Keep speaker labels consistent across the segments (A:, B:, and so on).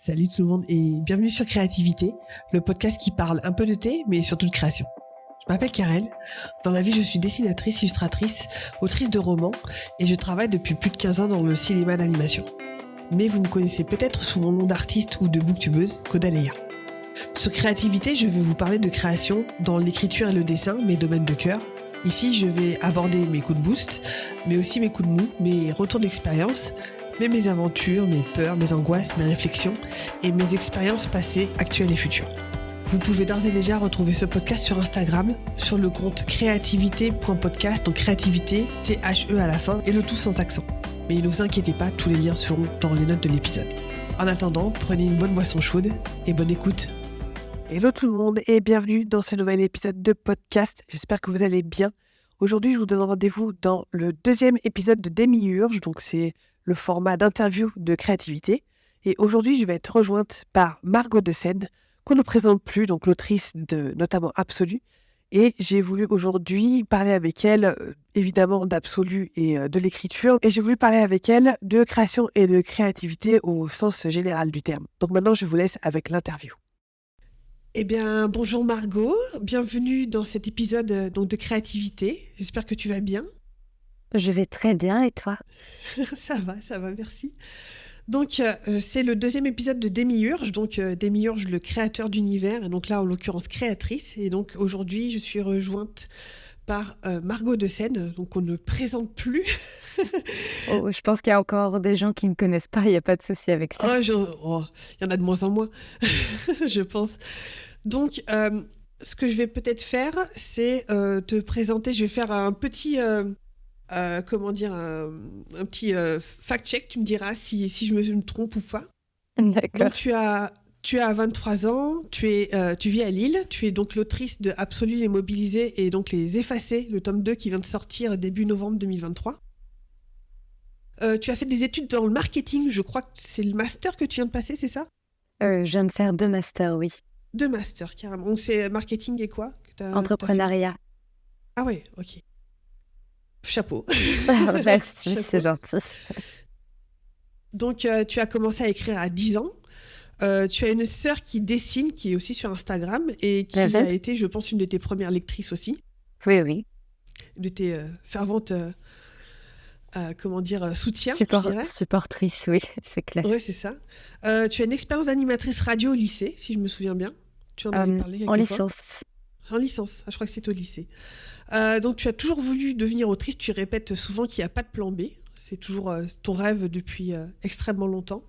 A: Salut tout le monde et bienvenue sur Créativité, le podcast qui parle un peu de thé mais surtout de création. Je m'appelle Karel, dans la vie je suis dessinatrice, illustratrice, autrice de romans et je travaille depuis plus de 15 ans dans le cinéma d'animation. Mais vous me connaissez peut-être sous mon nom d'artiste ou de booktubeuse, Kodaleya. Sur Créativité, je vais vous parler de création dans l'écriture et le dessin, mes domaines de cœur. Ici, je vais aborder mes coups de boost, mais aussi mes coups de mou, mes retours d'expérience, mais mes aventures, mes peurs, mes angoisses, mes réflexions et mes expériences passées, actuelles et futures. Vous pouvez d'ores et déjà retrouver ce podcast sur Instagram, sur le compte créativité.podcast, donc créativité, T-H-E à la fin, et le tout sans accent. Mais ne vous inquiétez pas, tous les liens seront dans les notes de l'épisode. En attendant, prenez une bonne boisson chaude et bonne écoute. Hello tout le monde et bienvenue dans ce nouvel épisode de podcast. J'espère que vous allez bien. Aujourd'hui, je vous donne rendez-vous dans le deuxième épisode de Démiurge, donc c'est le format d'interview de créativité. Et aujourd'hui, je vais être rejointe par Margot de Seine, qu'on ne présente plus, donc l'autrice de notamment Absolu. Et j'ai voulu aujourd'hui parler avec elle, évidemment, d'Absolu et de l'écriture. Et j'ai voulu parler avec elle de création et de créativité au sens général du terme. Donc maintenant, je vous laisse avec l'interview. Eh bien, bonjour Margot, bienvenue dans cet épisode donc, de créativité. J'espère que tu vas bien.
B: Je vais très bien, et toi?
A: Ça va, merci. Donc, c'est le deuxième épisode de Démiurge, donc Démiurge, le créateur d'univers, et donc là, en l'occurrence, créatrice. Et donc, aujourd'hui, je suis rejointe par Margot de Seine, donc on ne présente plus.
B: Je pense qu'il y a encore des gens qui ne me connaissent pas, il n'y a pas de souci avec ça.
A: Il y en a de moins en moins, je pense. Donc, ce que je vais peut-être faire, c'est te présenter, je vais faire un petit... un petit fact-check, tu me diras si je me trompe ou pas.
B: D'accord.
A: Donc tu as 23 ans, tu vis à Lille, tu es donc l'autrice de Absolu, les Mobilisés et donc Les Effacés, le tome 2 qui vient de sortir début novembre 2023. Tu as fait des études dans le marketing, je crois que c'est le master que tu viens de passer, c'est ça ?
B: Je viens de faire 2 masters, oui.
A: 2 masters, carrément. Donc c'est marketing et quoi que t'as
B: Entrepreneuriat.
A: Ah ouais, ok. Chapeau.
B: Merci,
A: Chapeau.
B: c'est gentil.
A: Donc, tu as commencé à écrire à 10 ans. Tu as une sœur qui dessine, qui est aussi sur Instagram, et qui a été, je pense, une de tes premières lectrices aussi.
B: Oui.
A: De tes ferventes, soutiens, je dirais.
B: Supportrice, oui, c'est clair.
A: Oui, c'est ça. Tu as une expérience d'animatrice radio au lycée, si je me souviens bien. Tu en avais parlé
B: en
A: quelques fois.
B: licence.
A: En licence, je crois que c'est au lycée. Donc, tu as toujours voulu devenir autrice. Tu répètes souvent qu'il n'y a pas de plan B. C'est toujours ton rêve depuis extrêmement longtemps.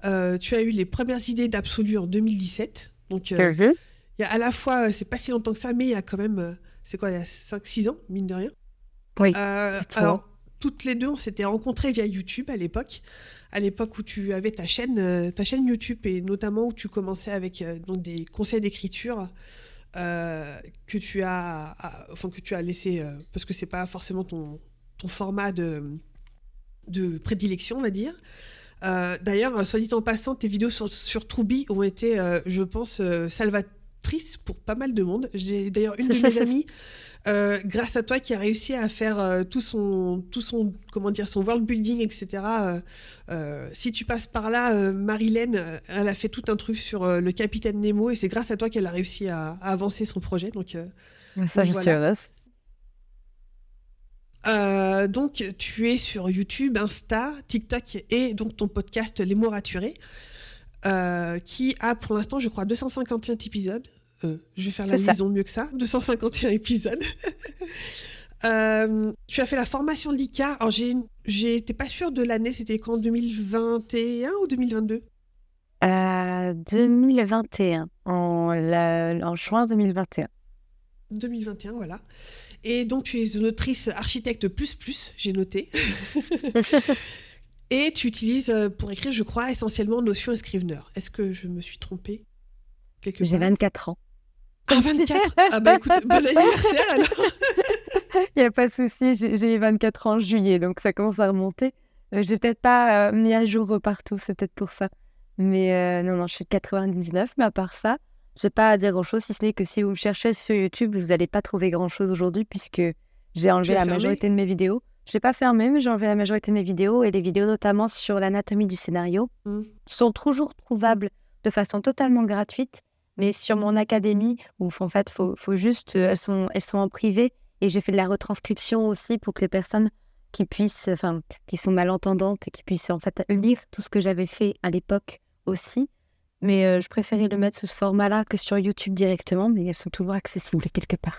A: Tu as eu les premières idées d'Absolu en 2017. Donc, il y a à la fois, c'est pas si longtemps que ça, mais il y a quand même, il y a 5-6 ans, mine de rien.
B: Oui.
A: Alors, toutes les deux, on s'était rencontrées via YouTube à l'époque où tu avais ta chaîne YouTube, et notamment où tu commençais avec donc des conseils d'écriture que tu as laissé, parce que c'est pas forcément ton format de prédilection, on va dire. D'ailleurs, soit dit en passant, tes vidéos sur Troubi ont été, je pense, salvatrices pour pas mal de monde. J'ai d'ailleurs une de mes amies, grâce à toi, qui a réussi à faire tout son son world building, etc. Si tu passes par là, Marilène, elle a fait tout un truc sur le Capitaine Nemo, et c'est grâce à toi qu'elle a réussi à avancer son projet. Donc,
B: ça, je suis heureuse.
A: Donc, tu es sur YouTube, Insta, TikTok et donc ton podcast Les Mots Raturés, qui a pour l'instant, je crois, 251 épisodes. Je vais faire la liaison mieux que ça. 251 épisodes. Tu as fait la formation LICA. Alors, j'étais pas sûre de l'année. C'était quand, 2021 ou 2022
B: 2021. En juin 2021.
A: 2021, voilà. Et donc, tu es une autrice architecte plus, j'ai noté. Et tu utilises pour écrire, je crois, essentiellement Notion et Scrivener. Est-ce que je me suis trompée quelque part ?
B: J'ai 24 ans.
A: Ah, 24 ? Ah bah écoute, bon anniversaire alors.
B: Il n'y a pas de souci, j'ai eu 24 ans en juillet, donc ça commence à remonter. J'ai peut-être pas mis à jour partout, c'est peut-être pour ça. Mais non, je suis de 99, mais à part ça, je n'ai pas à dire grand-chose, si ce n'est que si vous me cherchez sur YouTube, vous n'allez pas trouver grand-chose aujourd'hui, puisque j'ai enlevé la majorité de mes vidéos. Je l'ai pas fermé, mais j'ai enlevé la majorité de mes vidéos et les vidéos notamment sur l'anatomie du scénario
A: Mmh.
B: sont toujours trouvables de façon totalement gratuite, mais sur mon académie où en fait, faut juste, elles sont en privé et j'ai fait de la retranscription aussi pour que les personnes qui sont malentendantes et qui puissent en fait lire tout ce que j'avais fait à l'époque aussi. Mais je préférais le mettre sous ce format-là que sur YouTube directement, mais elles sont toujours accessibles quelque part.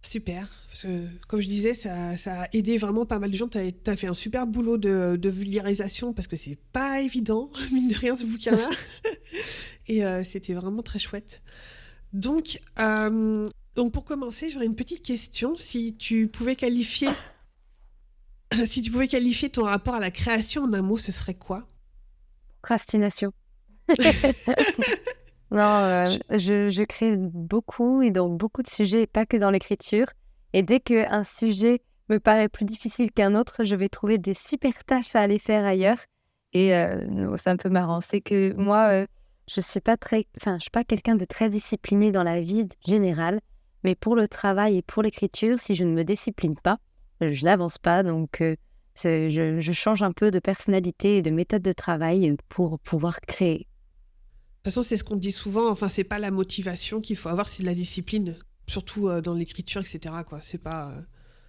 A: Super, parce que, comme je disais, ça a aidé vraiment pas mal de gens. Tu as fait un super boulot de vulgarisation parce que c'est pas évident, mine de rien, ce bouquin-là. Et c'était vraiment très chouette. Donc, pour commencer, j'aurais une petite question. Si tu pouvais qualifier ton rapport à la création en un mot, ce serait quoi?
B: Procrastination. Non, je crée beaucoup et donc beaucoup de sujets, et pas que dans l'écriture. Et dès qu'un sujet me paraît plus difficile qu'un autre, je vais trouver des super tâches à aller faire ailleurs. Et c'est un peu marrant. C'est que moi, je suis pas quelqu'un de très discipliné dans la vie générale, mais pour le travail et pour l'écriture, si je ne me discipline pas, je n'avance pas. Donc, je change un peu de personnalité et de méthode de travail pour pouvoir créer.
A: De toute façon, c'est ce qu'on dit souvent. Enfin, c'est pas la motivation qu'il faut avoir, c'est de la discipline. Surtout dans l'écriture, etc., quoi. C'est pas...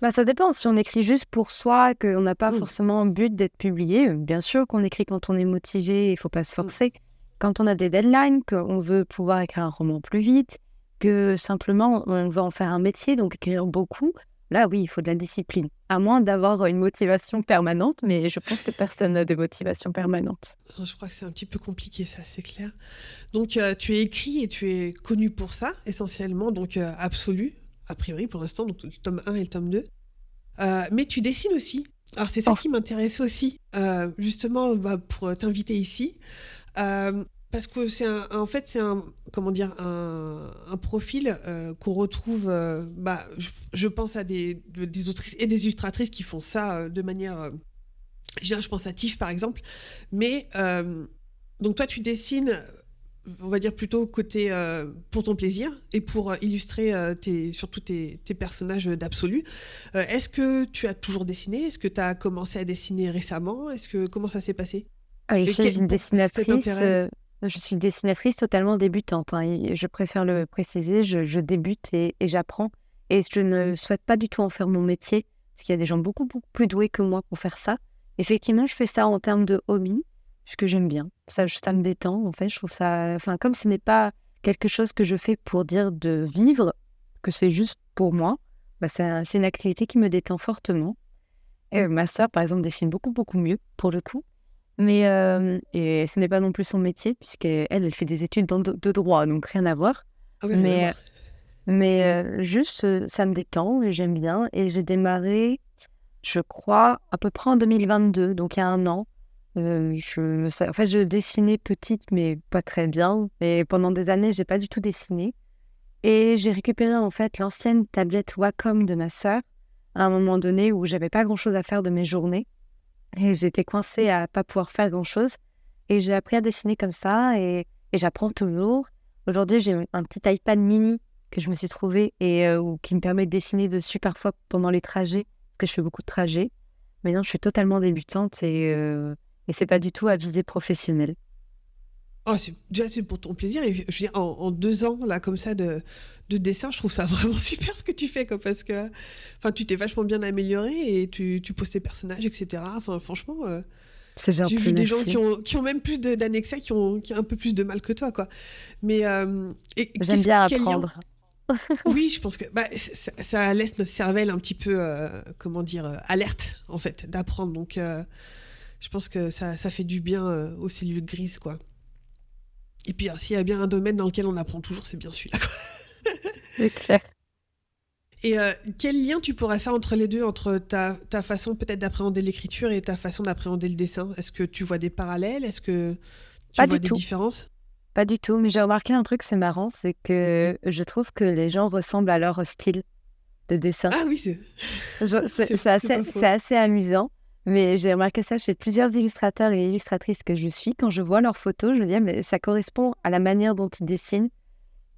B: Bah, ça dépend. Si on écrit juste pour soi, qu'on n'a pas
A: Mm,
B: forcément un but d'être publié, bien sûr qu'on écrit quand on est motivé, il faut pas se
A: mm.
B: forcer. Quand on a des deadlines, qu'on veut pouvoir écrire un roman plus vite, que simplement on veut en faire un métier, donc écrire beaucoup, là oui, il faut de la discipline. À moins d'avoir une motivation permanente, mais je pense que personne n'a de motivation permanente.
A: Je crois que c'est un petit peu compliqué, ça, c'est clair. Donc, tu es écrit et tu es connu pour ça, essentiellement, donc Absolu, a priori, pour l'instant, donc le tome 1 et le tome 2. Mais tu dessines aussi. Alors, c'est ça
B: Oh,
A: qui m'intéresse aussi, justement, pour t'inviter ici. Parce que en fait, c'est un, comment dire, un profil qu'on retrouve, je pense à des autrices et des illustratrices qui font ça de manière, je pense à Tiff par exemple, mais donc toi tu dessines, on va dire plutôt côté pour ton plaisir et pour illustrer surtout tes personnages d'Absolu. Est-ce que tu as toujours dessiné? Est-ce que tu as commencé à dessiner récemment? Comment ça s'est passé?
B: oui,
A: Et cet intérêt?
B: je suis une dessinatrice totalement débutante, hein, et je préfère le préciser, je débute et j'apprends. Et je ne souhaite pas du tout en faire mon métier, parce qu'il y a des gens beaucoup, beaucoup plus doués que moi pour faire ça. Effectivement, je fais ça en termes de hobby, ce que j'aime bien. Ça me détend, en fait. Je trouve ça... Enfin, comme ce n'est pas quelque chose que je fais pour dire de vivre, que c'est juste pour moi, bah, c'est une activité qui me détend fortement. Et ma sœur, par exemple, dessine beaucoup, beaucoup mieux, pour le coup. Mais et ce n'est pas non plus son métier puisqu'elle, elle fait des études de droit, donc rien à voir.
A: Ah oui, rien à
B: Mais
A: voir.
B: juste, ça me détend et j'aime bien et j'ai démarré, je crois, à peu près en 2022, donc il y a 1 an. En fait, je dessinais petite, mais pas très bien et pendant des années, j'ai pas du tout dessiné et j'ai récupéré, en fait, l'ancienne tablette Wacom de ma sœur, à un moment donné où j'avais pas grand-chose à faire de mes journées et j'étais coincée à pas pouvoir faire grand-chose. Et j'ai appris à dessiner comme ça et j'apprends toujours. Aujourd'hui, j'ai un petit iPad mini que je me suis trouvé qui me permet de dessiner dessus parfois pendant les trajets, parce que je fais beaucoup de trajets. Mais non, je suis totalement débutante et c'est pas du tout à visée professionnelle.
A: Oh, déjà, c'est pour ton plaisir. Et je veux dire, en 2 ans, là, comme ça, de dessin, je trouve ça vraiment super ce que tu fais, quoi, parce que enfin, tu t'es vachement bien amélioré et tu poses tes personnages, etc. Enfin, franchement,
B: C'est
A: j'ai
B: gentil,
A: vu des gens
B: merci.
A: qui ont même plus d'années que ça, qui ont un peu plus de mal que toi, quoi. Mais
B: J'aime bien
A: quel lien?
B: apprendre.
A: Oui, je pense que ça laisse notre cervelle un petit peu, comment dire, alerte, en fait, d'apprendre. Donc, je pense que ça fait du bien aux cellules grises, quoi. Et puis, s'il y a bien un domaine dans lequel on apprend toujours, c'est bien celui-là, quoi.
B: C'est clair.
A: Et quel lien tu pourrais faire entre les deux, entre ta façon peut-être d'appréhender l'écriture et ta façon d'appréhender le dessin? Est-ce que tu vois des parallèles? Est-ce que tu
B: Pas
A: vois
B: du
A: des
B: tout.
A: différences?
B: Pas du tout. Mais j'ai remarqué un truc, c'est marrant, c'est que je trouve que les gens ressemblent à leur style de dessin.
A: Ah oui, c'est pas
B: C'est
A: faux.
B: assez amusant, mais j'ai remarqué ça chez plusieurs illustrateurs et illustratrices que je suis. Quand je vois leurs photos, je me dis, ah, mais ça correspond à la manière dont ils dessinent.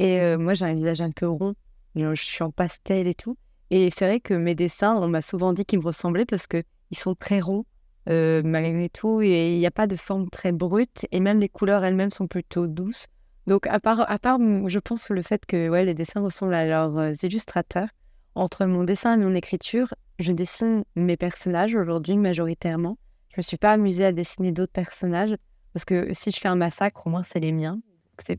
B: Et moi, j'ai un visage un peu rond, je suis en pastel et tout. Et c'est vrai que mes dessins, on m'a souvent dit qu'ils me ressemblaient parce qu'ils sont très ronds, malgré tout, et il n'y a pas de forme très brute, et même les couleurs elles-mêmes sont plutôt douces. Donc, je pense, le fait que ouais, les dessins ressemblent à leurs illustrateurs, entre mon dessin et mon écriture, je dessine mes personnages aujourd'hui majoritairement. Je me suis pas amusée à dessiner d'autres personnages parce que si je fais un massacre, au moins c'est les miens. Donc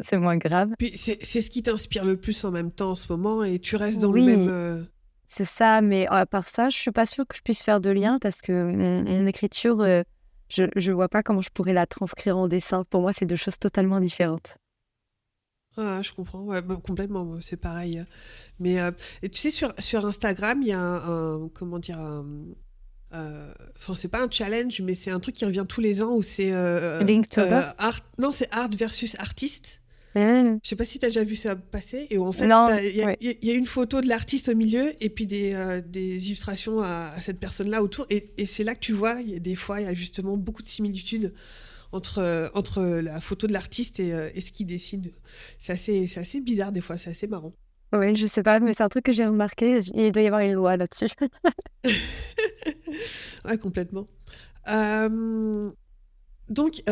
B: c'est moins grave.
A: Puis c'est ce qui t'inspire le plus en même temps en ce moment et tu restes dans le même...
B: Oui, c'est ça, mais à part ça, je suis pas sûre que je puisse faire de lien parce que mon écriture, je vois pas comment je pourrais la transcrire en dessin. Pour moi, c'est deux choses totalement différentes.
A: Ah, je comprends, ouais, bah, complètement, moi, c'est pareil. Mais et tu sais, sur Instagram, il y a comment dire, enfin, c'est pas un challenge, mais c'est un truc qui revient tous les ans où c'est
B: Linktober?
A: non, c'est art versus artiste.
B: Mmh.
A: Je sais pas si t'as déjà vu ça passer, et où en fait,
B: Non, ouais.
A: il y a une photo de l'artiste au milieu, et puis des illustrations à cette personne-là autour, et c'est là que tu vois, des fois, il y a justement beaucoup de similitudes entre la photo de l'artiste et ce qu'il dessine. C'est assez bizarre des fois, c'est assez marrant.
B: Oui, je sais pas, mais c'est un truc que j'ai remarqué. Il doit y avoir une loi là-dessus.
A: Ouais, complètement. Euh, donc,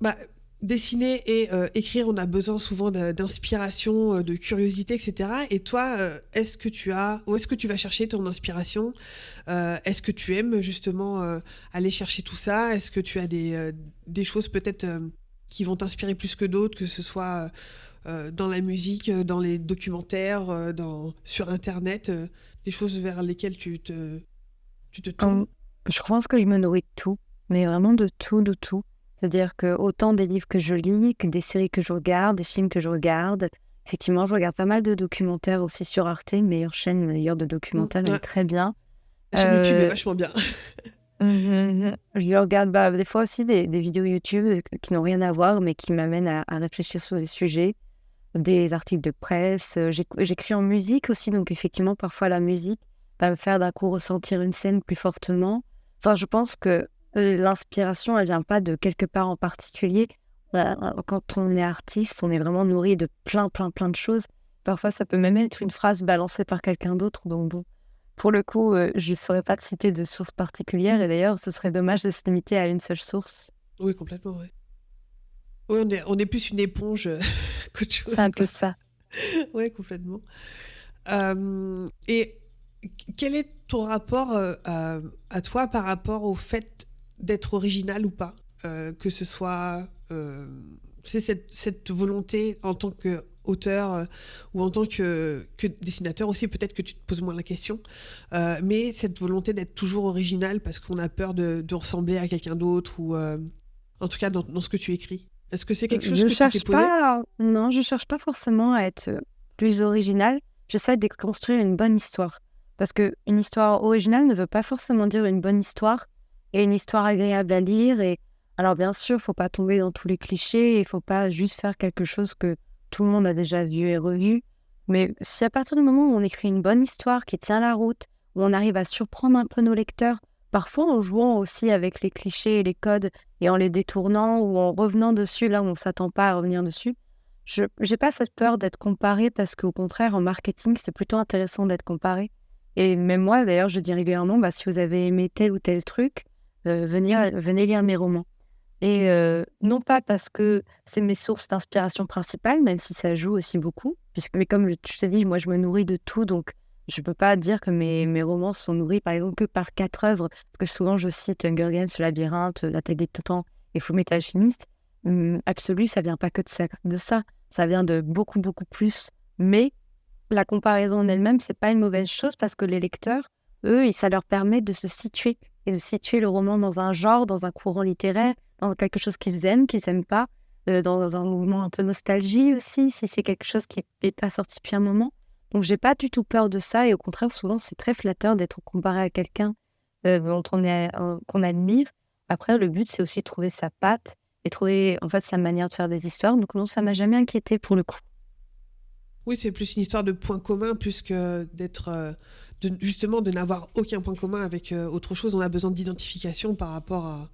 A: bah, dessiner et écrire, on a besoin souvent d'inspiration, de curiosité, etc. Et toi, où est-ce que tu vas chercher ton inspiration? Est-ce que tu aimes justement aller chercher tout ça? Est-ce que tu as des choses peut-être qui vont t'inspirer plus que d'autres, que ce soit dans la musique, dans les documentaires, sur Internet, des choses vers lesquelles tu te tournes?
B: Hum, je pense que je me nourris de tout, mais vraiment de tout, de tout. C'est-à-dire que autant des livres que je lis, que des séries que je regarde, des films que je regarde. Effectivement, je regarde pas mal de documentaires aussi sur Arte, meilleure chaîne d'ailleurs de documentaires, elle est
A: Ouais,
B: très bien.
A: la chaîne YouTube est
B: Euh,
A: vachement bien.
B: je regarde des fois aussi des vidéos YouTube qui n'ont rien à voir, mais qui m'amènent à réfléchir sur des sujets, des articles de presse. J'écris en musique aussi, donc effectivement, parfois la musique va me faire d'un coup ressentir une scène plus fortement. Enfin, je pense que l'inspiration, elle vient pas de quelque part en particulier. Quand on est artiste, on est vraiment nourri de plein, plein, plein de choses. Parfois, ça peut même être une phrase balancée par quelqu'un d'autre. Donc bon, pour le coup, je ne saurais pas te citer de source particulière. Et d'ailleurs, ce serait dommage de se limiter à une seule source.
A: Oui, complètement, ouais. Oui, on est plus une éponge qu'autre
B: C'est
A: chose,
B: un
A: quoi.
B: peu ça.
A: Ouais, complètement. Et quel est ton rapport à toi par rapport au fait d'être original ou pas? Que ce soit c'est cette volonté en tant qu'auteur ou en tant que dessinateur aussi, peut-être que tu te poses moins la question, mais cette volonté d'être toujours original parce qu'on a peur de ressembler à quelqu'un d'autre ou en tout cas dans ce que tu écris. Est-ce que c'est quelque chose
B: Je
A: que tu t'es
B: cherche
A: posé?
B: pas, non, je cherche pas forcément à être plus originale. J'essaie de construire une bonne histoire. Parce que une histoire originale ne veut pas forcément dire une bonne histoire et une histoire agréable à lire. Et alors, bien sûr, faut pas tomber dans tous les clichés, il faut pas juste faire quelque chose que tout le monde a déjà vu et revu. Mais si à partir du moment où on écrit une bonne histoire qui tient la route, où on arrive à surprendre un peu nos lecteurs, parfois en jouant aussi avec les clichés et les codes et en les détournant ou en revenant dessus là où on ne s'attend pas à revenir dessus. Je n'ai pas cette peur d'être comparée parce qu'au contraire, en marketing, c'est plutôt intéressant d'être comparé. Et même moi, d'ailleurs, je dis régulièrement, bah, si vous avez aimé tel ou tel truc, venez lire mes romans. Et non pas parce que c'est mes sources d'inspiration principales, même si ça joue aussi beaucoup, mais comme je t'ai dit, moi je me nourris de tout, donc je peux pas dire que mes romans sont nourris par exemple que par 4 œuvres, parce que souvent je cite Hunger Games, Le Labyrinthe, L'attaque des Titans et Fullmetal Alchemist. Absolu, ça vient pas que de ça, ça vient de beaucoup, beaucoup plus. Mais la comparaison en elle-même, c'est pas une mauvaise chose parce que les lecteurs, eux, ça leur permet de se situer et de situer le roman dans un genre, dans un courant littéraire, dans quelque chose qu'ils aiment pas, dans un mouvement un peu nostalgie aussi, si c'est quelque chose qui n'est pas sorti depuis un moment. Donc, j'ai pas du tout peur de ça et au contraire, souvent, c'est très flatteur d'être comparé à quelqu'un qu'on admire. Après, le but, c'est aussi de trouver sa patte et trouver en fait sa manière de faire des histoires. Donc, non, ça m'a jamais inquiété pour le coup.
A: Oui, c'est plus une histoire de points communs plus que d'être justement de n'avoir aucun point commun avec autre chose. On a besoin d'identification par rapport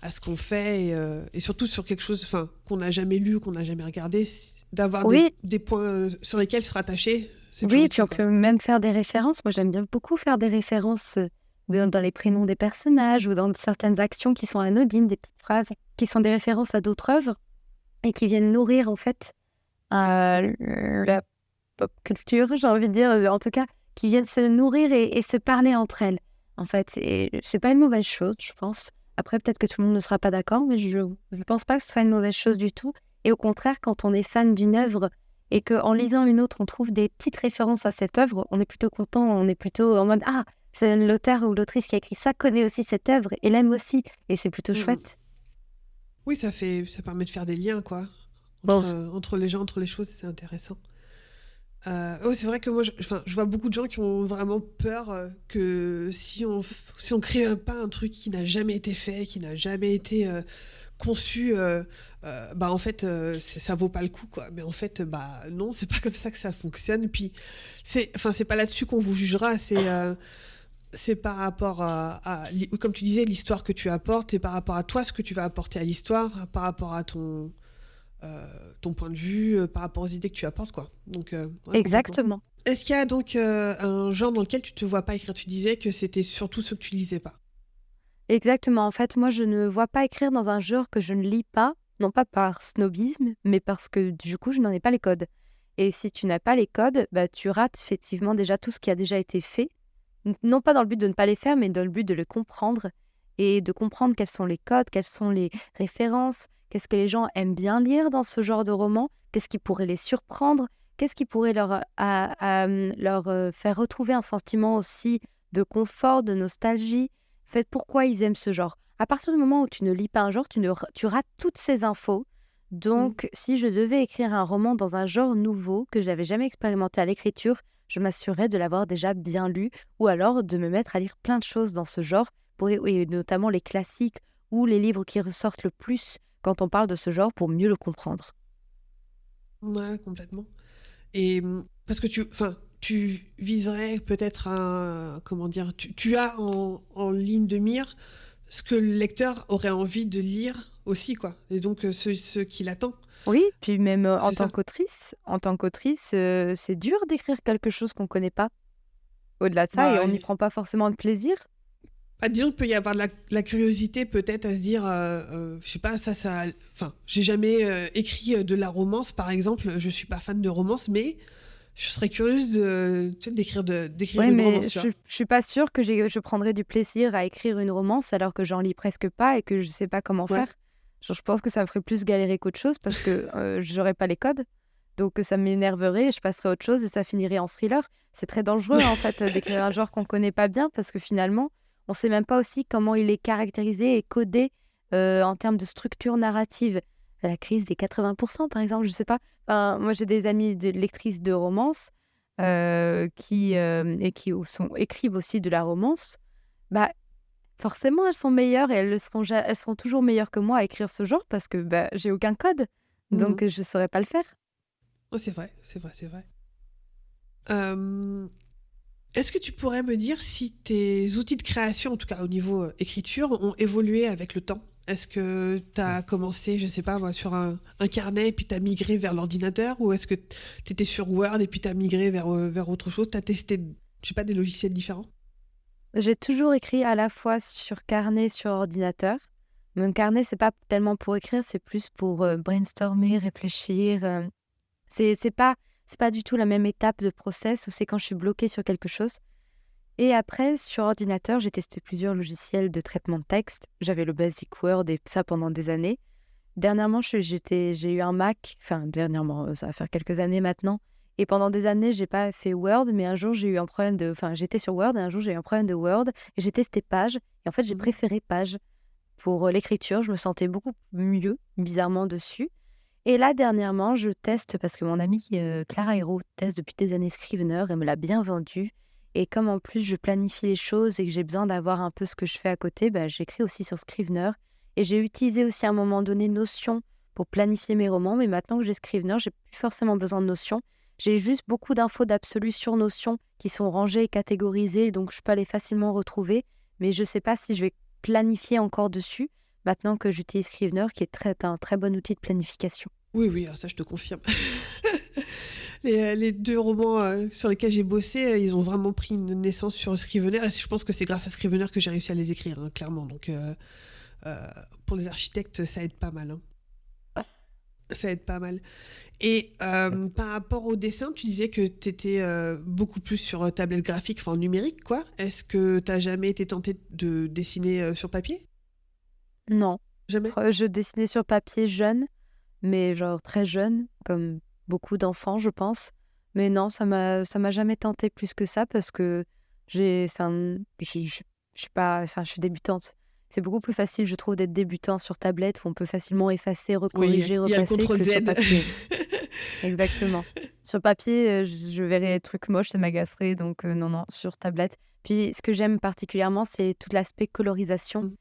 A: à ce qu'on fait et surtout sur quelque chose qu'on n'a jamais lu, qu'on n'a jamais regardé, d'avoir
B: Oui,
A: des points sur lesquels se rattacher. C'est toujours
B: Oui, puis
A: utile,
B: on
A: quoi.
B: peut même faire des références. Moi, j'aime bien beaucoup faire des références dans les prénoms des personnages ou dans certaines actions qui sont anodines, des petites phrases qui sont des références à d'autres œuvres et qui viennent nourrir en fait la pop culture, j'ai envie de dire, en tout cas, qui viennent se nourrir et se parler entre elles, en fait. Et c'est pas une mauvaise chose, je pense. Après, peut-être que tout le monde ne sera pas d'accord, mais je pense pas que ce soit une mauvaise chose du tout. Et au contraire, quand on est fan d'une œuvre et qu'en lisant une autre, on trouve des petites références à cette œuvre, on est plutôt content, on est plutôt en mode «Ah, c'est l'auteur ou l'autrice qui a écrit ça, connaît aussi cette œuvre et l'aime aussi». Et c'est plutôt
A: Mm, mm.
B: chouette.
A: Oui, ça permet de faire des liens, quoi.
B: Bon,
A: Entre les gens, entre les choses, c'est intéressant. Ouais, c'est vrai que moi, je vois beaucoup de gens qui ont vraiment peur que si on crée pas un truc qui n'a jamais été fait, qui n'a jamais été conçu, bah en fait, ça vaut pas le coup, quoi. Mais en fait, bah non, c'est pas comme ça que ça fonctionne. Puis, c'est pas là-dessus qu'on vous jugera. C'est par rapport comme tu disais, l'histoire que tu apportes et par rapport à toi, ce que tu vas apporter à l'histoire, par rapport à ton point de vue, par rapport aux idées que tu apportes, quoi. Donc, ouais, complètement.
B: exactement.
A: Est-ce qu'il y a donc un genre dans lequel tu te vois pas écrire? Tu disais que c'était surtout ce que tu lisais pas.
B: Exactement. En fait, moi, je ne vois pas écrire dans un genre que je ne lis pas, non pas par snobisme, mais parce que du coup, je n'en ai pas les codes. Et si tu n'as pas les codes, bah, tu rates effectivement déjà tout ce qui a déjà été fait. Non pas dans le but de ne pas les faire, mais dans le but de les comprendre et de comprendre quels sont les codes, quelles sont les références, qu'est-ce que les gens aiment bien lire dans ce genre de roman, qu'est-ce qui pourrait les surprendre, qu'est-ce qui pourrait leur faire retrouver un sentiment aussi de confort, de nostalgie. En fait, pourquoi ils aiment ce genre. À partir du moment où tu ne lis pas un genre, tu rates toutes ces infos.
A: Mm.
B: Donc, si je devais écrire un roman dans un genre nouveau que je n'avais jamais expérimenté à l'écriture, je m'assurerais de l'avoir déjà bien lu ou alors de me mettre à lire plein de choses dans ce genre, et notamment les classiques ou les livres qui ressortent le plus quand on parle de ce genre pour mieux le comprendre.
A: Ouais, complètement. Et parce que tu viserais peut-être comment dire, tu as en ligne de mire ce que le lecteur aurait envie de lire aussi, quoi. Et donc ce qu'il attend,
B: Oui, puis même
A: c'est ça.
B: en tant qu'autrice, c'est dur d'écrire quelque chose qu'on connaît pas. Au-delà de ça, et
A: Bah,
B: on n'y prend pas forcément de plaisir.
A: disons qu'il peut y avoir de la curiosité peut-être à se dire, je sais pas, enfin, j'ai jamais écrit de la romance, par exemple. Je suis pas fan de romance, mais je serais curieuse tu sais, d'écrire
B: Oui,
A: une
B: mais
A: romance, tu vois.
B: je suis pas sûre que je prendrais du plaisir à écrire une romance alors que j'en lis presque pas et que je sais pas comment
A: Ouais.
B: faire. Genre, je pense que ça me ferait plus galérer qu'autre chose parce que j'aurais pas les codes. Donc, ça m'énerverait, je passerais à autre chose et ça finirait en thriller. C'est très dangereux, en fait, d'écrire un genre qu'on connaît pas bien parce que finalement, on sait même pas aussi comment il est caractérisé et codé en termes de structure narrative. La crise des 80%, par exemple, je sais pas. Enfin, moi, j'ai des amies lectrices de romances écrivent aussi de la romance. Bah, forcément, elles sont meilleures et elles seront toujours meilleures que moi à écrire ce genre parce que bah, j'ai aucun code. Donc,
A: Mhm.
B: je saurais pas le faire.
A: Oh, c'est vrai, c'est vrai, c'est vrai. Euh, Est-ce que tu pourrais me dire si tes outils de création, en tout cas au niveau écriture, ont évolué avec le temps? Est-ce que tu as commencé, je sais pas moi, sur un carnet et puis tu as migré vers l'ordinateur? Ou est-ce que tu étais sur Word et puis tu as migré vers autre chose? Tu as testé, je sais pas, des logiciels différents?
B: J'ai toujours écrit à la fois sur carnet, sur ordinateur. Mon carnet, c'est pas tellement pour écrire, c'est plus pour brainstormer, réfléchir. C'est pas du tout la même étape de process où c'est quand je suis bloquée sur quelque chose. Et après, sur ordinateur, j'ai testé plusieurs logiciels de traitement de texte. J'avais le Basic Word et ça pendant des années. Dernièrement, j'ai eu un Mac, enfin dernièrement, ça va faire quelques années maintenant. Et pendant des années, j'ai pas fait Word, mais un jour j'ai eu un problème enfin j'étais sur Word et un jour j'ai eu un problème de Word et j'ai testé Page. Et en fait, j'ai
A: Mhm.
B: préféré Page pour l'écriture. Je me sentais beaucoup mieux, bizarrement dessus. Et là, dernièrement, je teste parce que mon amie Clara Hero teste depuis des années Scrivener et me l'a bien vendu. Et comme en plus je planifie les choses et que j'ai besoin d'avoir un peu ce que je fais à côté, bah, j'écris aussi sur Scrivener. Et j'ai utilisé aussi à un moment donné Notion pour planifier mes romans. Mais maintenant que j'ai Scrivener, j'ai plus forcément besoin de Notion. J'ai juste beaucoup d'infos d'absolu sur Notion qui sont rangées et catégorisées, donc je peux aller facilement retrouver. Mais je ne sais pas si je vais planifier encore dessus maintenant que j'utilise Scrivener, qui est un très bon outil de planification.
A: Oui, oui, alors ça je te confirme. Les deux romans sur lesquels j'ai bossé, ils ont vraiment pris une naissance sur Scrivener. Et je pense que c'est grâce à Scrivener que j'ai réussi à les écrire, hein, clairement. Donc, pour les architectes, ça aide pas mal, hein. Ça aide pas mal. Et par rapport au dessin, tu disais que tu étais beaucoup plus sur tablette graphique, enfin numérique, quoi. Est-ce que tu as jamais été tenté de dessiner sur papier?
B: Non.
A: Jamais?
B: Je dessinais sur papier jeune, mais genre très jeune, comme beaucoup d'enfants, je pense. Mais non, ça m'a jamais tenté plus que ça parce que je suis pas, enfin, je suis débutante. C'est beaucoup plus facile, je trouve, d'être débutant sur tablette où on peut facilement effacer,
A: Oui,
B: recorriger,
A: il y a le
B: repasser
A: contrôle
B: que sur
A: Z.
B: papier. Exactement. Sur papier, je verrais les trucs moches, ça m'agacerait, donc non, non, sur tablette. Puis ce que j'aime particulièrement, c'est tout l'aspect colorisation.
A: Mm,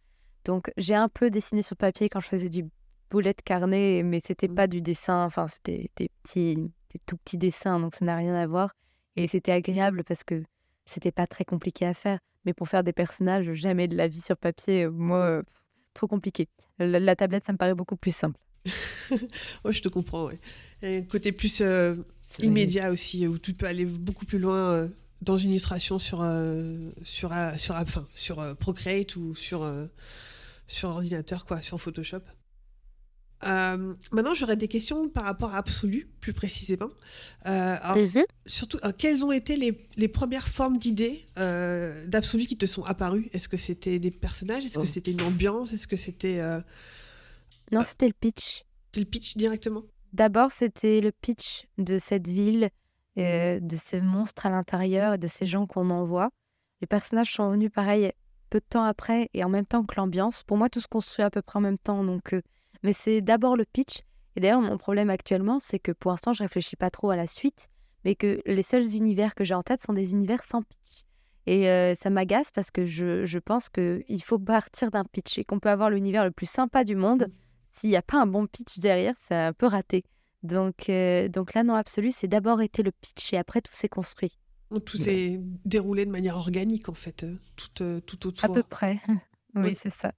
B: Donc j'ai un peu dessiné sur papier quand je faisais du bullet carnet, mais c'était
A: mm.
B: pas du dessin, enfin c'était des tout petits dessins, donc ça n'a rien à voir. Et c'était agréable parce que c'était pas très compliqué à faire. Mais pour faire des personnages, jamais de la vie sur papier, moi, trop compliqué. La tablette, ça me paraît beaucoup plus simple.
A: Ouais, je te comprends, ouais. Et un côté plus immédiat aussi, où tu peux aller beaucoup plus loin dans une illustration sur Procreate ou sur ordinateur, quoi, sur Photoshop. Maintenant, j'aurais des questions par rapport à Absolu, plus précisément. Alors,
B: Mhm.
A: surtout, quelles ont été les premières formes d'idées d'Absolu qui te sont apparues? Est-ce que c'était des personnages? Est-ce que c'était une ambiance? Est-ce que c'était
B: Non,
A: euh,
B: c'était le pitch.
A: le pitch directement?
B: D'abord, c'était le pitch de cette ville, de ces monstres à l'intérieur et de ces gens qu'on envoie. Les personnages sont venus pareil peu de temps après et en même temps que l'ambiance. Pour moi, tout se construit à peu près en même temps. Donc, mais c'est d'abord le pitch. Et d'ailleurs, mon problème actuellement, c'est que pour l'instant, je réfléchis pas trop à la suite, mais que les seuls univers que j'ai en tête sont des univers sans pitch. Et ça m'agace parce que je pense qu'il faut partir d'un pitch et qu'on peut avoir l'univers le plus sympa du monde. S'il n'y a pas un bon pitch derrière, c'est un peu raté. Donc là, non, absolu, c'est d'abord été le pitch et après tout s'est construit.
A: Donc, tout s'est déroulé de manière organique, en fait, tout
B: À peu
A: autour.
B: près. Oui,
A: Oui.
B: c'est ça.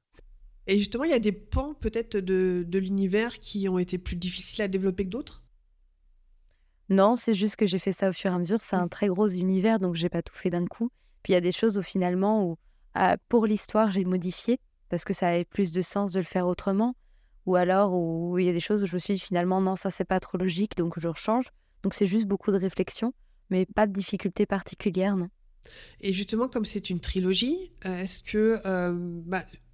A: Et justement, il y a des pans peut-être de l'univers qui ont été plus difficiles à développer que d'autres?
B: Non, c'est juste que j'ai fait ça au fur et à mesure. C'est
A: Mm.
B: un très gros univers, donc j'ai pas tout fait d'un coup. Puis il y a des choses où finalement, où, pour l'histoire, j'ai modifié parce que ça avait plus de sens de le faire autrement. Ou alors où il y a des choses où je me suis dit finalement, non, ça c'est pas trop logique, donc je rechange. Donc c'est juste beaucoup de réflexion, mais pas de difficulté particulière, non.
A: Et justement, comme c'est une trilogie, est-ce que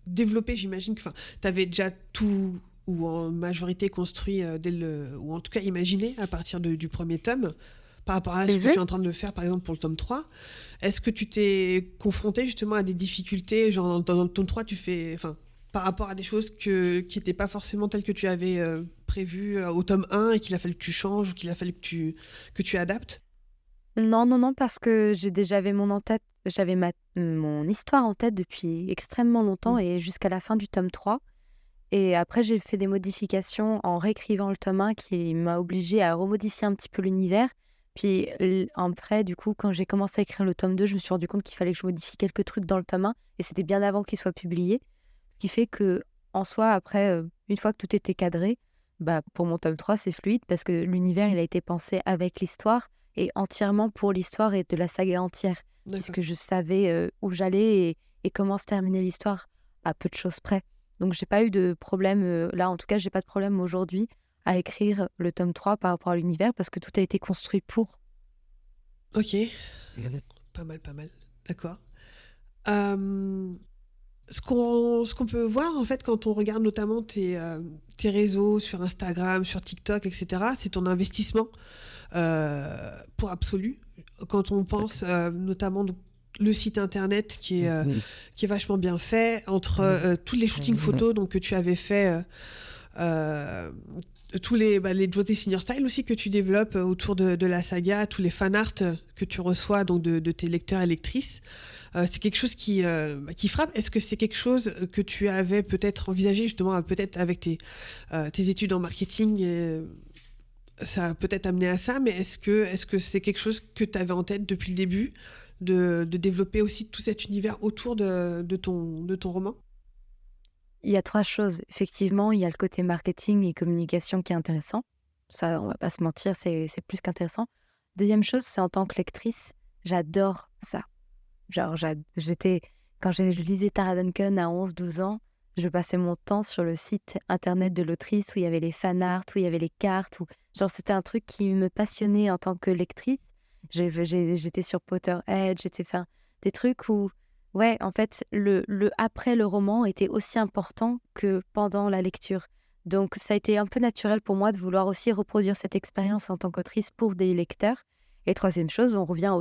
A: développer, j'imagine que tu avais déjà tout ou en majorité construit ou en tout cas imaginé à partir du premier tome par rapport à ce que tu es en train de faire par exemple pour le tome 3. Est-ce que tu t'es confronté justement à des difficultés, genre dans le tome 3 tu fais, enfin, par rapport à des choses qui n'étaient pas forcément telles que tu avais prévues au tome 1 et qu'il a fallu que tu changes ou qu'il a fallu que tu adaptes?
B: Non, non, non, parce que j'avais mon histoire en tête depuis extrêmement longtemps
A: Mm.
B: et jusqu'à la fin du tome 3. Et après, j'ai fait des modifications en réécrivant le tome 1 qui m'a obligée à remodifier un petit peu l'univers. Puis après, du coup, quand j'ai commencé à écrire le tome 2, je me suis rendu compte qu'il fallait que je modifie quelques trucs dans le tome 1 et c'était bien avant qu'il soit publié. Ce qui fait que, en soi, après, une fois que tout était cadré, bah, pour mon tome 3, c'est fluide parce que l'univers, il a été pensé avec l'histoire et entièrement pour l'histoire et de la saga entière,
A: D'accord.
B: puisque je savais où j'allais et comment se terminait l'histoire, à peu de choses près. Donc, j'ai pas eu de problème, là, en tout cas, j'ai pas de problème aujourd'hui à écrire le tome 3 par rapport à l'univers parce que tout a été construit pour.
A: Ok, pas mal, pas mal. D'accord. Euh, ce qu'on peut voir en fait quand on regarde notamment tes réseaux sur Instagram, sur TikTok, etc., c'est ton investissement pour Absolu. Quand on pense notamment donc, le site internet qui est vachement bien fait, entre tous les shootings photos donc, que tu avais fait, euh, tous les Jotei Senior Style aussi que tu développes autour de la saga, tous les fan art que tu reçois donc de tes lecteurs et lectrices. C'est quelque chose qui frappe. Est-ce que c'est quelque chose que tu avais peut-être envisagé justement, peut-être avec tes études en marketing ça a peut-être amené à ça, mais est-ce que c'est quelque chose que tu avais en tête depuis le début de développer aussi tout cet univers autour de ton roman?
B: Il y a 3 choses. Effectivement, il y a le côté marketing et communication qui est intéressant. Ça, on va pas se mentir, c'est plus qu'intéressant. Deuxième chose, c'est en tant que lectrice, j'adore ça. Genre, quand je lisais Tara Duncan à 11-12 ans, je passais mon temps sur le site internet de l'autrice où il y avait les fanarts, où il y avait les cartes. Genre, c'était un truc qui me passionnait en tant que lectrice. J'étais sur Potterhead, enfin, des trucs où, ouais, en fait, après le roman était aussi important que pendant la lecture. Donc, ça a été un peu naturel pour moi de vouloir aussi reproduire cette expérience en tant qu'autrice pour des lecteurs. Et troisième chose, on revient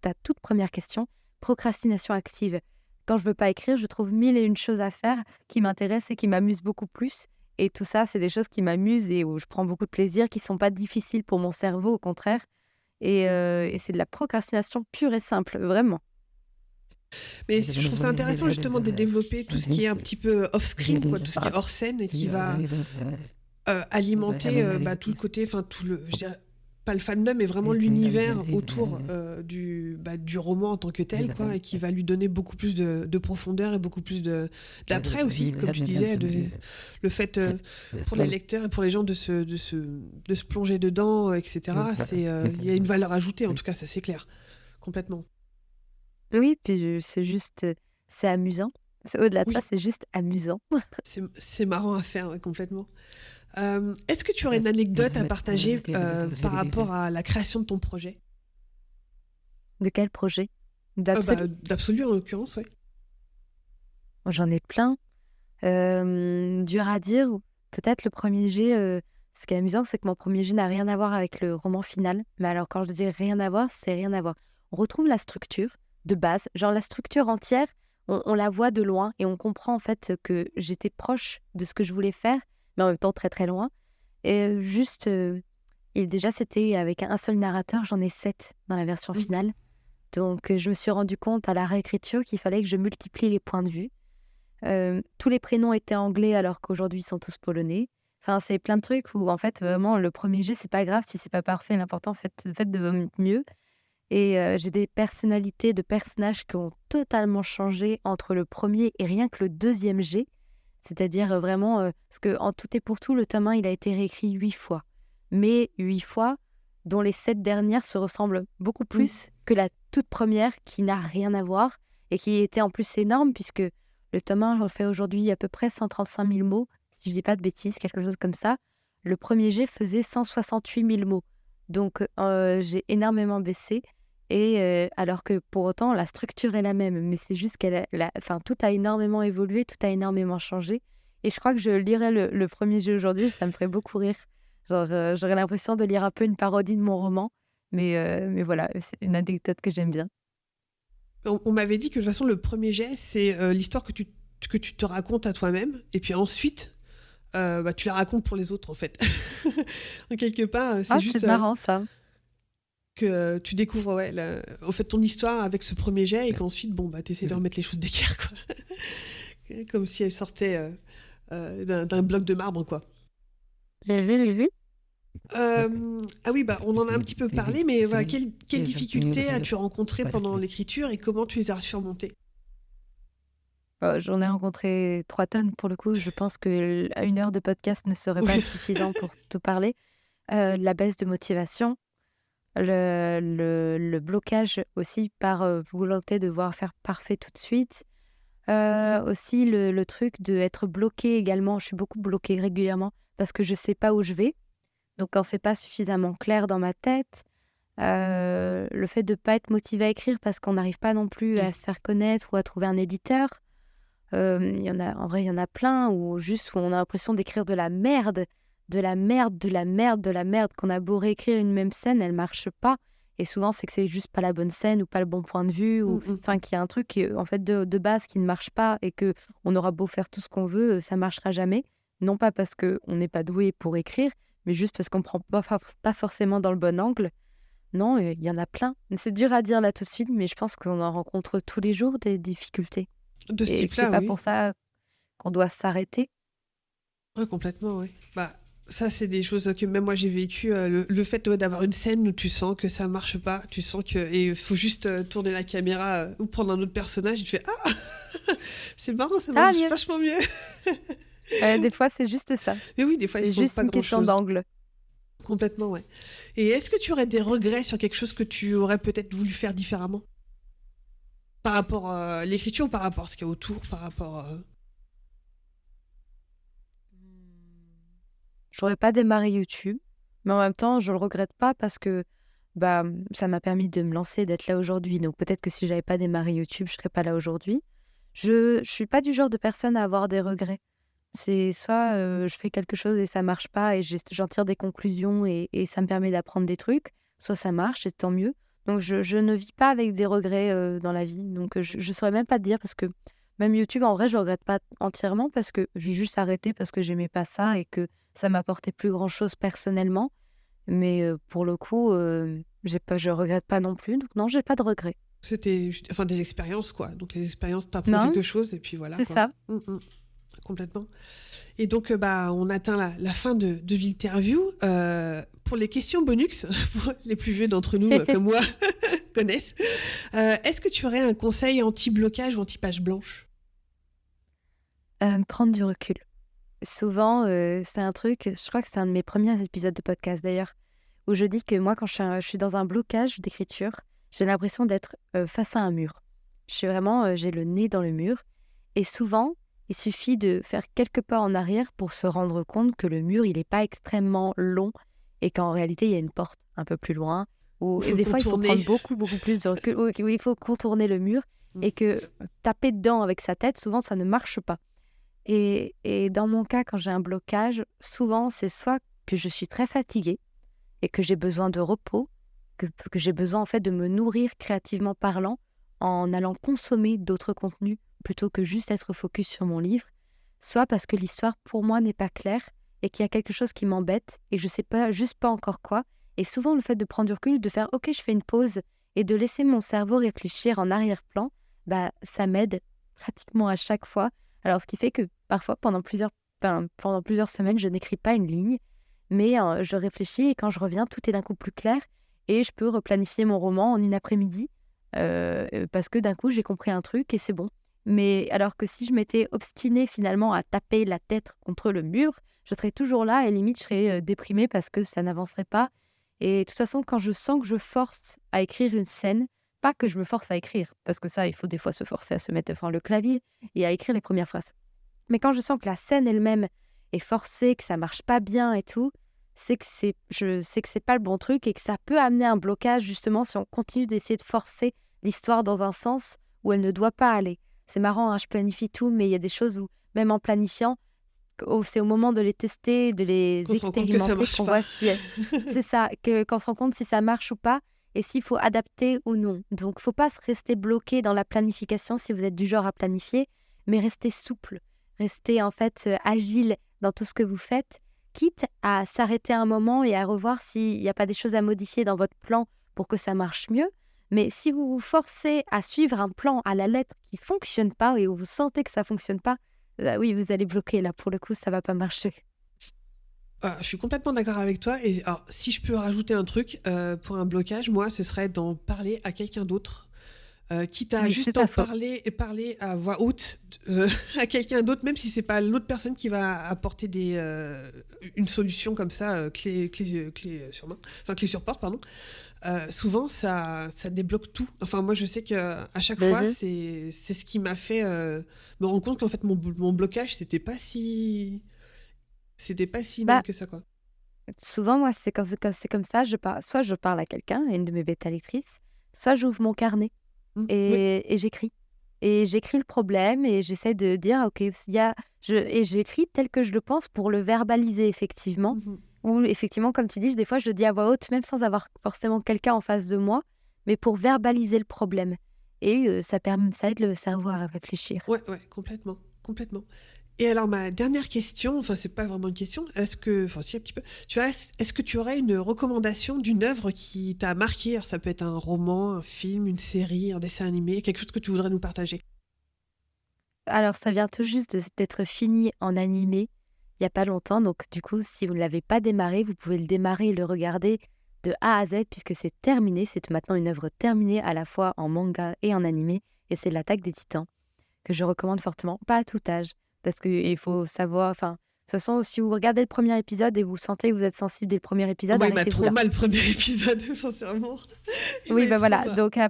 B: à toute première question, procrastination active. Quand je veux pas écrire, je trouve mille et une choses à faire qui m'intéressent et qui m'amusent beaucoup plus. Et tout ça, c'est des choses qui m'amusent et où je prends beaucoup de plaisir, qui sont pas difficiles pour mon cerveau, au contraire. Et c'est de la procrastination pure et simple, vraiment.
A: Mais je trouve ça intéressant justement de développer tout ce qui est un petit peu off-screen, quoi, tout ce qui est hors scène et qui va alimenter tout le côté, enfin je dirais pas le fandom, mais vraiment l'univers autour du roman en tant que tel, quoi, et qui va lui donner beaucoup plus de profondeur et beaucoup plus d'attrait aussi, comme tu disais, le fait pour les lecteurs et pour les gens de se plonger dedans, etc. Il y a une valeur ajoutée, en tout cas, ça c'est clair, complètement.
B: Oui, puis c'est amusant. Au-delà de ça,
A: Oui,
B: c'est juste amusant.
A: c'est marrant à faire, ouais, complètement. Est-ce que tu aurais une anecdote à partager par rapport à la création de ton projet?
B: De quel projet? D'Absolu?
A: D'Absolu en l'occurrence, ouais.
B: J'en ai plein. Dur à dire. Peut-être le premier jet. Ce qui est amusant, c'est que mon premier jet n'a rien à voir avec le roman final. Mais alors, quand je dis rien à voir, c'est rien à voir. On retrouve la structure de base. Genre, la structure entière, on la voit de loin et on comprend en fait que j'étais proche de ce que je voulais faire, mais en même temps très très loin. Et déjà, c'était avec un seul narrateur. J'en ai 7 dans la version finale. Donc, je me suis rendu compte à la réécriture qu'il fallait que je multiplie les points de vue. Tous les prénoms étaient anglais alors qu'aujourd'hui ils sont tous polonais. Enfin, c'est plein de trucs où en fait vraiment le premier jet c'est pas grave si c'est pas parfait, l'important faites de votre mieux. Et j'ai des personnalités de personnages qui ont totalement changé entre le premier et rien que le deuxième jet. C'est-à-dire vraiment, parce que en tout et pour tout, le tome 1 il a été réécrit 8 fois. Mais 8 fois dont les 7 dernières se ressemblent beaucoup plus que la toute première qui n'a rien à voir et qui était en plus énorme puisque le tome 1 fait aujourd'hui à peu près 135 000 mots, si je dis pas de bêtises, quelque chose comme ça. Le premier jet faisait 168 000 mots. Donc, j'ai énormément baissé. Et alors que pour autant, la structure est la même. Mais c'est juste tout a énormément évolué, tout a énormément changé. Et je crois que je lirais le premier jet aujourd'hui, ça me ferait beaucoup rire. Genre, j'aurais l'impression de lire un peu une parodie de mon roman. Mais voilà, c'est une anecdote que j'aime bien.
A: On m'avait dit que de toute façon, le premier jet, c'est l'histoire que tu te racontes à toi-même. Et puis ensuite, tu la racontes pour les autres, en fait. En quelque part, c'est juste
B: C'est marrant ça.
A: que tu découvres au fait, ton histoire avec ce premier jet et qu'ensuite, tu essaies de remettre les choses d'équerre, quoi. Comme si elle sortait d'un bloc de marbre, quoi.
B: J'ai vu.
A: Ah oui, on en a un petit peu parlé, mais voilà, quelles difficultés as-tu rencontrées pendant l'écriture et comment tu les as surmontées?
B: J'en ai rencontré 3 tonnes pour le coup. Je pense que une heure de podcast ne serait pas
A: Oui.
B: suffisant pour tout parler. La baisse de motivation, le blocage aussi par volonté de devoir faire parfait tout de suite. Aussi le truc d'être bloqué également. Je suis beaucoup bloquée régulièrement parce que je sais pas où je vais. Donc quand c'est pas suffisamment clair dans ma tête, le fait de pas être motivé à écrire parce qu'on n'arrive pas non plus à se faire connaître ou à trouver un éditeur. Il y en a plein où on a l'impression d'écrire de la merde, qu'on a beau réécrire une même scène, elle marche pas. Et souvent, c'est que c'est juste pas la bonne scène ou pas le bon point de vue, ou enfin qu'il y a un truc en fait de base qui ne marche pas et que on aura beau faire tout ce qu'on veut, ça marchera jamais. Non pas parce que on n'est pas doué pour écrire, mais juste parce qu'on prend pas forcément dans le bon angle. Non, il y en a plein. C'est dur à dire là tout de suite, mais je pense qu'on en rencontre tous les jours des difficultés.
A: De ce
B: Et que c'est
A: type-là,
B: pas
A: oui.
B: pour ça qu'on doit s'arrêter.
A: Ouais, complètement, oui. Ça, c'est des choses que même moi j'ai vécues. Le fait d'avoir une scène où tu sens que ça marche pas, tu sens que. Et il faut juste tourner la caméra ou prendre un autre personnage et tu fais Ah c'est marrant, ça marche
B: Mieux.
A: vachement mieux.
B: Des fois, c'est juste ça.
A: Mais oui, des fois, il
B: C'est
A: faut
B: juste
A: pas
B: une question
A: grand-chose.
B: d'angle.
A: Complètement, ouais. Et est-ce que tu aurais des regrets sur quelque chose que tu aurais peut-être voulu faire différemment par rapport à l'écriture ou par rapport à ce qu'il y a autour, par rapport...
B: J'aurais pas démarré YouTube, mais en même temps, je le regrette pas parce que bah, ça m'a permis de me lancer, d'être là aujourd'hui. Donc peut-être que si j'avais pas démarré YouTube, je serais pas là aujourd'hui. Je suis pas du genre de personne à avoir des regrets. C'est soit je fais quelque chose et ça marche pas et j'en tire des conclusions et ça me permet d'apprendre des trucs, soit ça marche et tant mieux. Donc je ne vis pas avec des regrets dans la vie. Donc je saurais même pas te dire parce que même YouTube, en vrai, je regrette pas entièrement parce que j'ai juste arrêté parce que j'aimais pas ça et que ça m'apportait plus grand-chose personnellement. Mais pour le coup, je regrette pas non plus. Donc non, j'ai pas de regrets.
A: C'était enfin des expériences, quoi. Donc les expériences t'apprennent
B: Non,
A: quelque chose et puis voilà,
B: c'est
A: quoi.
B: ça.
A: Complètement. Et donc, on atteint la fin de l'interview. Pour les questions bonus, pour les plus vieux d'entre nous, comme moi, connaissent, est-ce que tu aurais un conseil anti-blocage ou anti-page blanche?
B: Prendre du recul. Souvent, c'est un truc, je crois que c'est un de mes premiers épisodes de podcast d'ailleurs, où je dis que moi, quand je suis dans un blocage d'écriture, j'ai l'impression d'être face à un mur. Je suis vraiment, j'ai le nez dans le mur. Et souvent, il suffit de faire quelques pas en arrière pour se rendre compte que le mur, il n'est pas extrêmement long et qu'en réalité, il y a une porte un peu plus loin.
A: Il
B: Et
A: faut
B: des fois, il faut prendre
A: contourner.
B: beaucoup, beaucoup plus de recul. Oui, il faut contourner le mur
A: Mm.
B: et que taper dedans avec sa tête, souvent, ça ne marche pas. Et dans mon cas, quand j'ai un blocage, souvent, c'est soit que je suis très fatiguée et que j'ai besoin de repos, que j'ai besoin en fait de me nourrir créativement parlant en allant consommer d'autres contenus plutôt que juste être focus sur mon livre, soit parce que l'histoire pour moi n'est pas claire et qu'il y a quelque chose qui m'embête et que je sais pas juste pas encore quoi. Et souvent le fait de prendre du recul, de faire ok, je fais une pause et de laisser mon cerveau réfléchir en arrière-plan, bah ça m'aide pratiquement à chaque fois. Alors ce qui fait que parfois pendant plusieurs semaines, je n'écris pas une ligne, mais je réfléchis et quand je reviens, tout est d'un coup plus clair et je peux replanifier mon roman en une après-midi parce que d'un coup, j'ai compris un truc et c'est bon. Mais alors que si je m'étais obstinée finalement à taper la tête contre le mur, je serais toujours là et limite, je serais déprimée parce que ça n'avancerait pas. Et de toute façon, quand je sens que je force à écrire une scène, pas que je me force à écrire, parce que ça, il faut des fois se forcer à se mettre devant le clavier et à écrire les premières phrases. Mais quand je sens que la scène elle-même est forcée, que ça marche pas bien et tout, je sais que c'est pas le bon truc et que ça peut amener un blocage justement si on continue d'essayer de forcer l'histoire dans un sens où elle ne doit pas aller. C'est marrant, hein, je planifie tout, mais il y a des choses où, même en planifiant, c'est au moment de les tester, de les
A: Qu'on se rend compte que ça
B: expérimenter
A: marche
B: qu'on
A: pas.
B: voit si c'est ça, qu'on se rend compte si ça marche ou pas et s'il faut adapter ou non. Donc, faut pas se rester bloqué dans la planification si vous êtes du genre à planifier, mais rester souple, rester en fait agile dans tout ce que vous faites, quitte à s'arrêter un moment et à revoir s'il n'y a pas des choses à modifier dans votre plan pour que ça marche mieux. Mais si vous vous forcez à suivre un plan à la lettre qui fonctionne pas et où vous sentez que ça fonctionne pas, bah oui, vous allez bloquer là, pour le coup, ça va pas marcher.
A: Je suis complètement d'accord avec toi. Et alors, si je peux rajouter un truc pour un blocage, moi, ce serait d'en parler à quelqu'un d'autre. Quitte à
B: Oui,
A: juste
B: c'est pas
A: en
B: faux.
A: parler et parler à voix haute à quelqu'un d'autre, même si c'est pas l'autre personne qui va apporter une solution comme ça, clé sur main, enfin clé sur porte, pardon. Souvent, ça débloque tout. Enfin, moi, je sais que à chaque fois,
B: Mhm.
A: c'est ce qui m'a fait me rendre compte qu'en fait, mon blocage, c'était pas si énorme
B: Bah,
A: que ça, quoi.
B: souvent, moi, c'est comme ça, soit je parle à quelqu'un, à une de mes bêta lectrices, soit j'ouvre mon carnet
A: Oui.
B: et j'écris. Et j'écris le problème et j'essaie de dire, ok, et j'écris tel que je le pense pour le verbaliser effectivement.
A: Mhm.
B: Ou effectivement, comme tu dis, des fois, je le dis à voix haute, même sans avoir forcément quelqu'un en face de moi, mais pour verbaliser le problème. Et ça aide le cerveau à réfléchir.
A: Ouais, ouais, complètement, complètement. Et alors, ma dernière question, enfin, c'est pas vraiment une question, enfin, si, un petit peu, est-ce que tu aurais une recommandation d'une œuvre qui t'a marqué? Alors, ça peut être un roman, un film, une série, un dessin animé, quelque chose que tu voudrais nous partager.
B: Alors, ça vient tout juste d'être fini en animé, il y a pas longtemps. Donc, du coup, si vous ne l'avez pas démarré, vous pouvez le démarrer et le regarder de A à Z puisque c'est terminé. C'est maintenant une œuvre terminée à la fois en manga et en animé. Et c'est l'Attaque des Titans que je recommande fortement. Pas à tout âge, parce qu'il faut savoir, enfin, toute façon, si vous regardez le premier épisode et vous sentez que vous êtes sensible dès le premier
A: Oh,
B: épisode,
A: moi, il m'a
B: arrêtez-vous
A: trop
B: là.
A: mal le premier épisode, sincèrement. Il
B: Oui,
A: m'a
B: bah
A: trop
B: voilà.
A: mal.
B: Donc à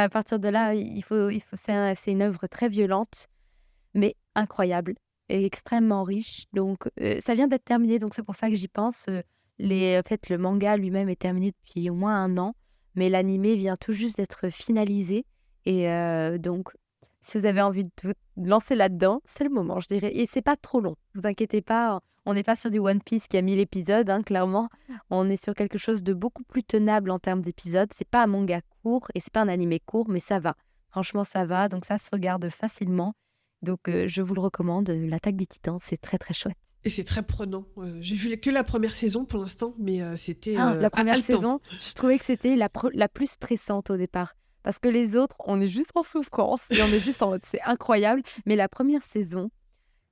B: partir de là, c'est une œuvre très violente, mais incroyable et extrêmement riche. Donc ça vient d'être terminé, donc c'est pour ça que j'y pense. En fait, le manga lui-même est terminé depuis au moins 1 an, mais l'animé vient tout juste d'être finalisé. Et donc, si vous avez envie de vous lancer là-dedans, c'est le moment, je dirais. Et c'est pas trop long. Vous inquiétez pas, on n'est pas sur du One Piece qui a 1000 épisodes, hein, clairement. On est sur quelque chose de beaucoup plus tenable en termes d'épisodes. C'est pas un manga court et c'est pas un animé court, mais ça va. Franchement, ça va. Donc ça se regarde facilement. Donc je vous le recommande. L'Attaque des Titans, c'est très très chouette.
A: Et c'est très prenant. J'ai vu que la première saison pour l'instant, mais c'était
B: La première
A: haletant.
B: saison, je trouvais que c'était la plus stressante au départ. Parce que les autres, on est juste en souffrance et on est juste en mode c'est incroyable. Mais la première saison,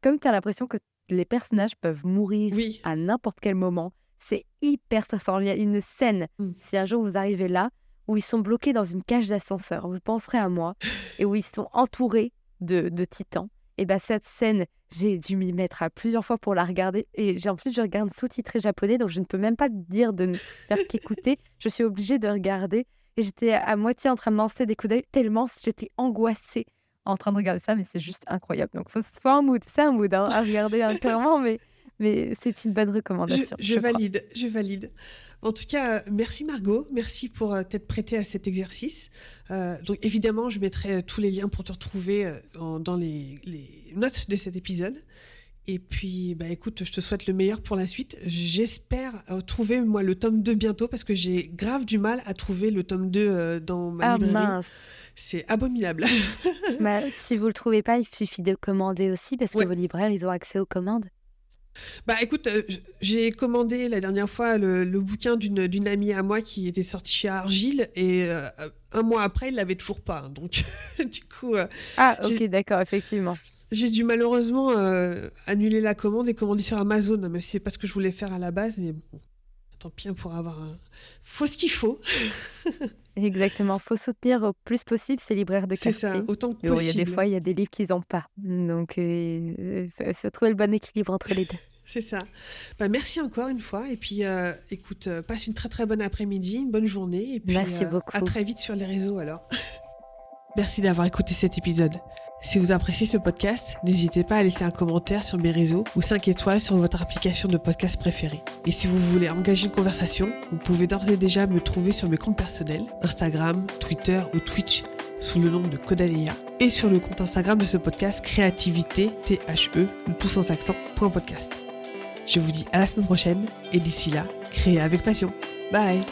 B: comme tu as l'impression que les personnages peuvent mourir
A: Oui.
B: à n'importe quel moment, c'est hyper stressant. Il y a une scène, si un jour vous arrivez là, où ils sont bloqués dans une cage d'ascenseur, vous penserez à moi, et où ils sont entourés de titans. Et bien cette scène, j'ai dû m'y mettre à plusieurs fois pour la regarder. Et en plus, je regarde sous-titré japonais, donc je ne peux même pas te dire de ne faire qu'écouter. Je suis obligée de regarder. Et j'étais à moitié en train de lancer des coups d'œil, tellement j'étais angoissée en train de regarder ça, mais c'est juste incroyable. Donc, faut un mood, c'est un mood hein, à regarder hein, clairement, mais c'est une bonne recommandation.
A: Je valide. En tout cas, merci Margot, merci pour t'être prêtée à cet exercice. Donc évidemment, je mettrai tous les liens pour te retrouver dans les notes de cet épisode. Et puis, bah écoute, je te souhaite le meilleur pour la suite. J'espère trouver, moi, le tome 2 bientôt, parce que j'ai grave du mal à trouver le tome 2 dans ma librairie.
B: Mince.
A: C'est abominable.
B: Bah, si vous le trouvez pas, il suffit de commander aussi, parce que vos libraires, ils ont accès aux commandes.
A: Bah écoute, j'ai commandé la dernière fois le bouquin d'une amie à moi qui était sorti chez Argile, et 1 mois après, il l'avait toujours pas. Donc, du coup...
B: ok, d'accord, effectivement.
A: J'ai dû malheureusement annuler la commande et commander sur Amazon, même si c'est pas ce que je voulais faire à la base, mais bon, tant pis, on pourra avoir faut ce qu'il faut.
B: Exactement, faut soutenir au plus possible ces libraires de quartier.
A: C'est ça, autant que
B: Mais bon, il y a
A: possible.
B: des fois, il y a des livres qu'ils n'ont pas. Donc, faut trouver le bon équilibre entre les deux.
A: C'est ça. Bah, merci encore une fois. Et puis, écoute, passe une très très bonne après-midi, une bonne journée. Et puis,
B: Merci beaucoup.
A: À très vite sur les réseaux alors. Merci d'avoir écouté cet épisode. Si vous appréciez ce podcast, n'hésitez pas à laisser un commentaire sur mes réseaux ou 5 étoiles sur votre application de podcast préférée. Et si vous voulez engager une conversation, vous pouvez d'ores et déjà me trouver sur mes comptes personnels, Instagram, Twitter ou Twitch, sous le nom de Kodaleya, et sur le compte Instagram de ce podcast, Créativité, THE, ou tout sans accent, .podcast. Je vous dis à la semaine prochaine, et d'ici là, créez avec passion. Bye!